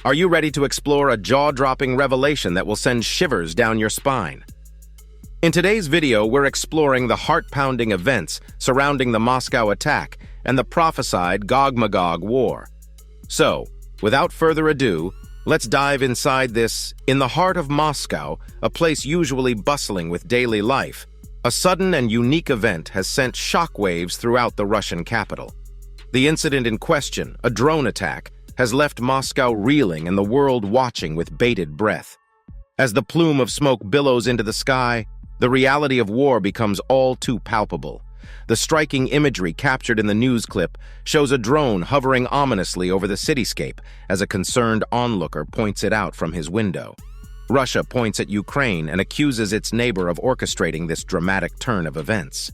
Are you ready to explore a jaw-dropping revelation that will send shivers down your spine? In today's video, we're exploring the heart-pounding events surrounding the Moscow attack and the prophesied Gog Magog war. So, without further ado, let's dive inside this, in the heart of Moscow, a place usually bustling with daily life. A sudden and unique event has sent shockwaves throughout the Russian capital. The incident in question, a drone attack, has left Moscow reeling and the world watching with bated breath. As the plume of smoke billows into the sky, the reality of war becomes all too palpable. The striking imagery captured in the news clip shows a drone hovering ominously over the cityscape as a concerned onlooker points it out from his window. Russia points at Ukraine and accuses its neighbor of orchestrating this dramatic turn of events.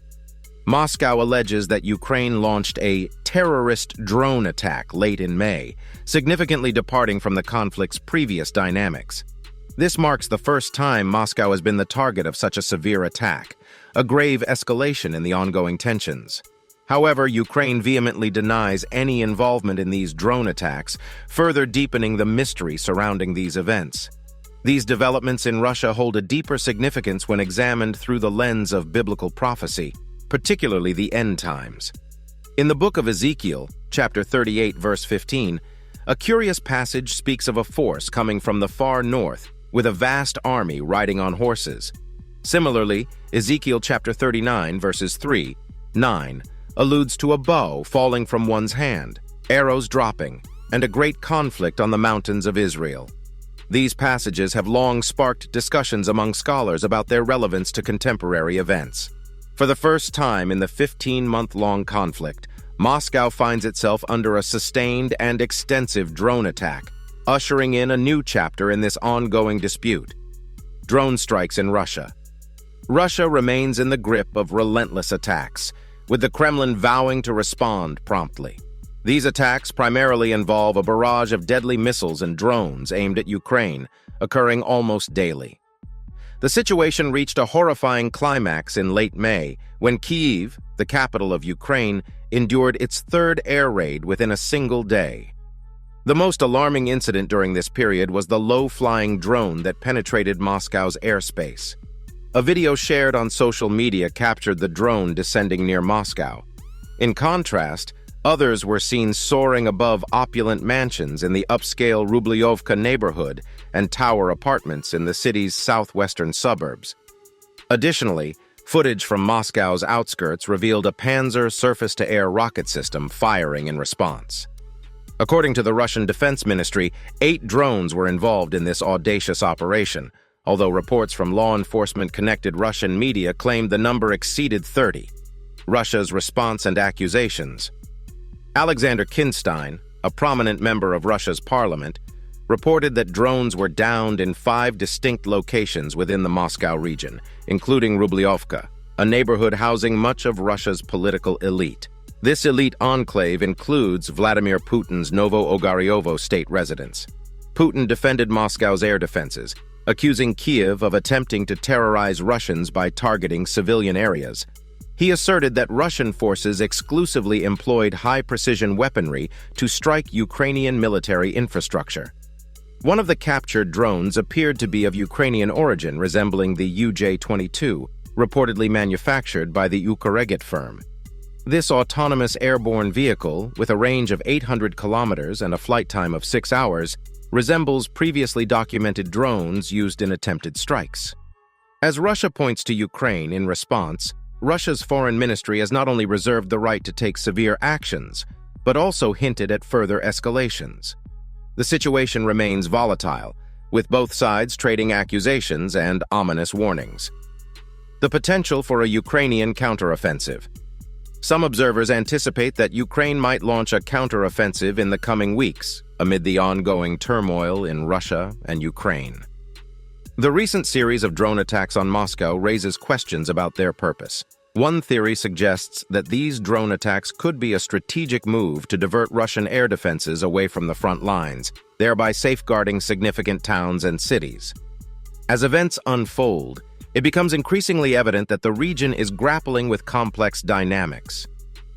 Moscow alleges that Ukraine launched a terrorist drone attack late in May, significantly departing from the conflict's previous dynamics. This marks the first time Moscow has been the target of such a severe attack, a grave escalation in the ongoing tensions. However, Ukraine vehemently denies any involvement in these drone attacks, further deepening the mystery surrounding these events. These developments in Russia hold a deeper significance when examined through the lens of biblical prophecy, particularly the end times. In the book of Ezekiel, chapter 38, verse 15, a curious passage speaks of a force coming from the far north, with a vast army riding on horses. Similarly, Ezekiel chapter 39, verses 3-9, alludes to a bow falling from one's hand, arrows dropping, and a great conflict on the mountains of Israel. These passages have long sparked discussions among scholars about their relevance to contemporary events. For the first time in the 15-month-long conflict, Moscow finds itself under a sustained and extensive drone attack, ushering in a new chapter in this ongoing dispute. Drone strikes in Russia. Russia remains in the grip of relentless attacks, with the Kremlin vowing to respond promptly. These attacks primarily involve a barrage of deadly missiles and drones aimed at Ukraine, occurring almost daily. The situation reached a horrifying climax in late May, when Kyiv, the capital of Ukraine, endured its third air raid within a single day. The most alarming incident during this period was the low-flying drone that penetrated Moscow's airspace. A video shared on social media captured the drone descending near Moscow. In contrast, others were seen soaring above opulent mansions in the upscale Rubliovka neighborhood and tower apartments in the city's southwestern suburbs. Additionally, footage from Moscow's outskirts revealed a Panzer surface-to-air rocket system firing in response. According to the Russian Defense Ministry, 8 drones were involved in this audacious operation, although reports from law enforcement-connected Russian media claimed the number exceeded 30. Russia's response and accusations. Alexander Kinstein, a prominent member of Russia's parliament, reported that drones were downed in 5 distinct locations within the Moscow region, including Rubliovka, a neighborhood housing much of Russia's political elite. This elite enclave includes Vladimir Putin's Novo-Ogaryovo state residence. Putin defended Moscow's air defenses, accusing Kyiv of attempting to terrorize Russians by targeting civilian areas. He asserted that Russian forces exclusively employed high-precision weaponry to strike Ukrainian military infrastructure. One of the captured drones appeared to be of Ukrainian origin, resembling the UJ-22, reportedly manufactured by the Ukreget firm. This autonomous airborne vehicle, with a range of 800 kilometers and a flight time of 6 hours, resembles previously documented drones used in attempted strikes. As Russia points to Ukraine in response, Russia's foreign ministry has not only reserved the right to take severe actions, but also hinted at further escalations. The situation remains volatile, with both sides trading accusations and ominous warnings. The potential for a Ukrainian counteroffensive. Some observers anticipate that Ukraine might launch a counteroffensive in the coming weeks, amid the ongoing turmoil in Russia and Ukraine. The recent series of drone attacks on Moscow raises questions about their purpose. One theory suggests that these drone attacks could be a strategic move to divert Russian air defenses away from the front lines, thereby safeguarding significant towns and cities. As events unfold, it becomes increasingly evident that the region is grappling with complex dynamics.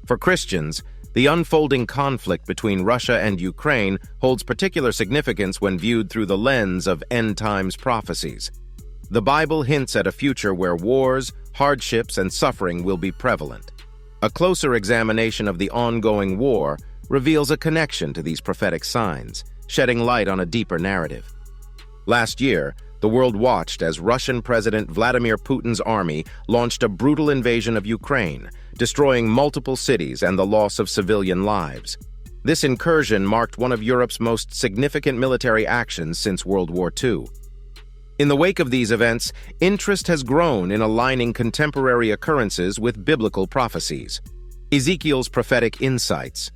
For Christians, The unfolding conflict between Russia and Ukraine holds particular significance when viewed through the lens of end-times prophecies. The Bible hints at a future where wars, hardships, and suffering will be prevalent. A closer examination of the ongoing war reveals a connection to these prophetic signs, shedding light on a deeper narrative. Last year, the world watched as Russian President Vladimir Putin's army launched a brutal invasion of Ukraine, destroying multiple cities and the loss of civilian lives. This incursion marked one of Europe's most significant military actions since World War II. In the wake of these events, interest has grown in aligning contemporary occurrences with biblical prophecies. Ezekiel's prophetic insights.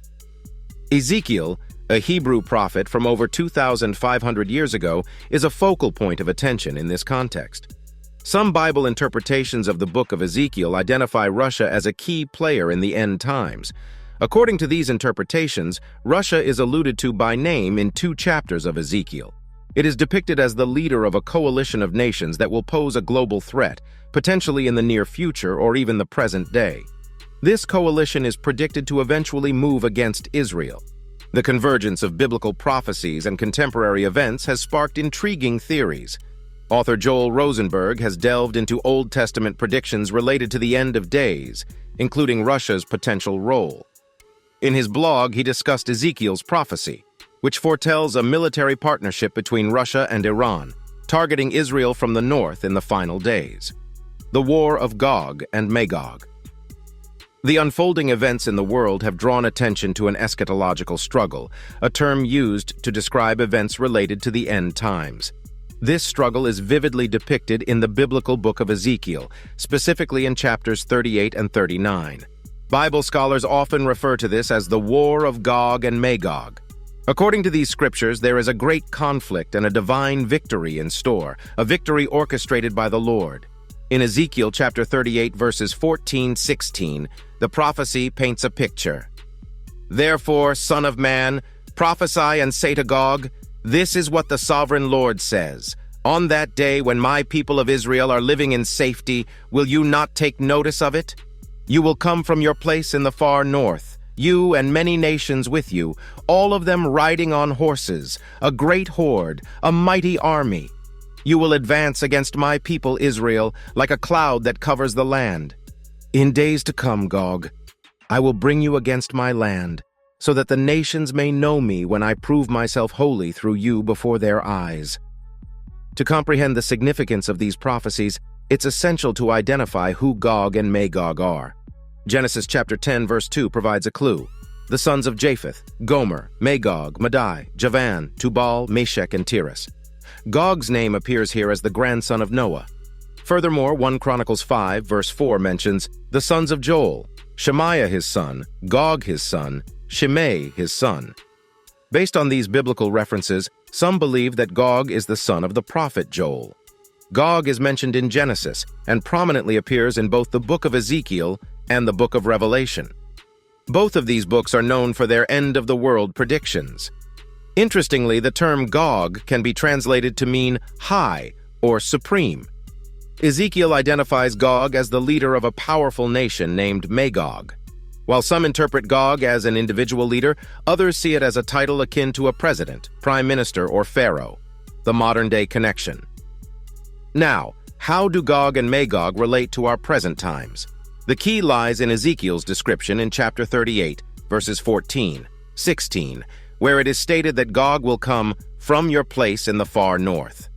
Ezekiel, a Hebrew prophet from over 2,500 years ago, is a focal point of attention in this context. Some Bible interpretations of the book of Ezekiel identify Russia as a key player in the end times. According to these interpretations, Russia is alluded to by name in 2 chapters of Ezekiel. It is depicted as the leader of a coalition of nations that will pose a global threat, potentially in the near future or even the present day. This coalition is predicted to eventually move against Israel. The convergence of biblical prophecies and contemporary events has sparked intriguing theories. Author Joel Rosenberg has delved into Old Testament predictions related to the end of days, including Russia's potential role. In his blog, he discussed Ezekiels Prophecy, which foretells a military partnership between Russia and Iran, targeting Israel from the north in the final days. The War of Gog and Magog. The unfolding events in the world have drawn attention to an eschatological struggle, a term used to describe events related to the end times. This struggle is vividly depicted in the biblical book of Ezekiel, specifically in chapters 38 and 39. Bible scholars often refer to this as the War of Gog and Magog. According to these scriptures, there is a great conflict and a divine victory in store, a victory orchestrated by the Lord. In Ezekiel chapter 38, verses 14-16, the prophecy paints a picture. Therefore, Son of Man, prophesy and say to Gog, this is what the sovereign Lord says. On that day when my people of Israel are living in safety, will you not take notice of it? You will come from your place in the far north, you and many nations with you, all of them riding on horses, a great horde, a mighty army. You will advance against my people Israel like a cloud that covers the land. In days to come, Gog, I will bring you against my land, so that the nations may know me when I prove myself holy through you before their eyes. To comprehend the significance of these prophecies, it's essential to identify who Gog and Magog are. Genesis chapter 10, verse 2 provides a clue. The sons of Japheth, Gomer, Magog, Madai, Javan, Tubal, Meshech, and Tiras. Gog's name appears here as the grandson of Noah. Furthermore, 1 Chronicles 5, verse 4 mentions the sons of Joel, Shemaiah his son, Gog his son, Shimei his son. Based on these biblical references, some believe that Gog is the son of the prophet Joel. Gog is mentioned in Genesis and prominently appears in both the book of Ezekiel and the book of Revelation. Both of these books are known for their end-of-the-world predictions. Interestingly, the term Gog can be translated to mean high or supreme. Ezekiel identifies Gog as the leader of a powerful nation named Magog. While some interpret Gog as an individual leader, others see it as a title akin to a president, prime minister, or pharaoh, the modern-day connection. Now, how do Gog and Magog relate to our present times? The key lies in Ezekiel's description in chapter 38, verses 14-16, where it is stated that Gog will come from your place in the far north.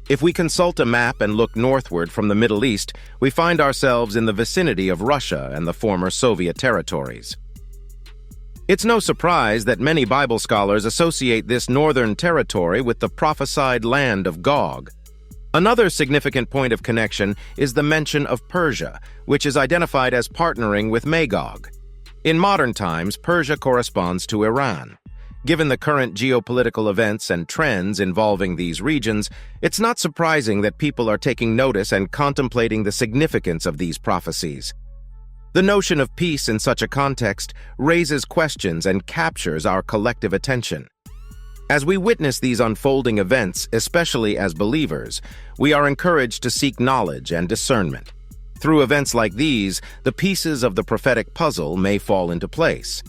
If we consult a map and look northward from the Middle East, we find ourselves in the vicinity of Russia and the former Soviet territories. It's no surprise that many Bible scholars associate this northern territory with the prophesied land of Gog. Another significant point of connection is the mention of Persia, which is identified as partnering with Magog. In modern times, Persia corresponds to Iran. Given the current geopolitical events and trends involving these regions, it's not surprising that people are taking notice and contemplating the significance of these prophecies. The notion of peace in such a context raises questions and captures our collective attention. As we witness these unfolding events, especially as believers, we are encouraged to seek knowledge and discernment. Through events like these, the pieces of the prophetic puzzle may fall into place.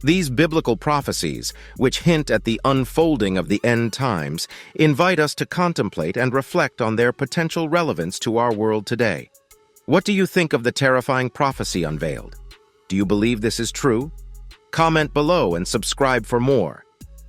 These biblical prophecies, which hint at the unfolding of the end times, invite us to contemplate and reflect on their potential relevance to our world today. What do you think of the terrifying prophecy unveiled? Do you believe this is true? Comment below and subscribe for more.